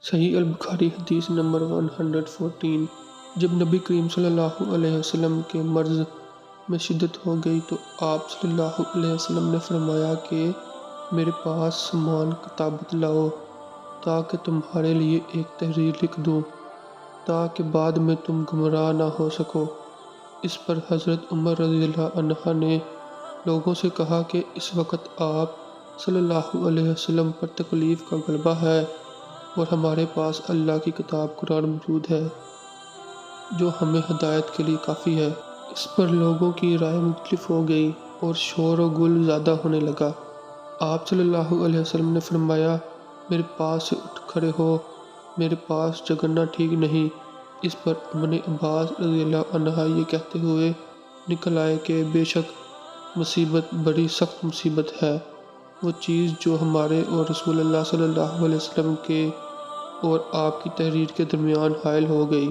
صحیح البخاری حدیث نمبر 114۔ جب نبی کریم صلی اللہ علیہ وسلم کے مرض میں شدت ہو گئی تو آپ صلی اللہ علیہ وسلم نے فرمایا کہ میرے پاس سامان کتابت لاؤ تاکہ تمہارے لیے ایک تحریر لکھ دوں تاکہ بعد میں تم گمراہ نہ ہو سکو۔ اس پر حضرت عمر رضی اللہ عنہ نے لوگوں سے کہا کہ اس وقت آپ صلی اللہ علیہ وسلم پر تکلیف کا غلبہ ہے اور ہمارے پاس اللہ کی کتاب قرآن موجود ہے جو ہمیں ہدایت کے لیے کافی ہے۔ اس پر لوگوں کی رائے مختلف ہو گئی اور شور و گل زیادہ ہونے لگا۔ آپ صلی اللہ علیہ وسلم نے فرمایا میرے پاس سے اٹھ کھڑے ہو، میرے پاس جگرنا ٹھیک نہیں۔ اس پر ابن عباس رضی اللہ عنہ یہ کہتے ہوئے نکل آئے کہ بے شک مصیبت بڑی سخت مصیبت ہے، وہ چیز جو ہمارے اور رسول اللہ صلی اللہ علیہ وسلم کے اور آپ کی تحریر کے درمیان حائل ہو گئی۔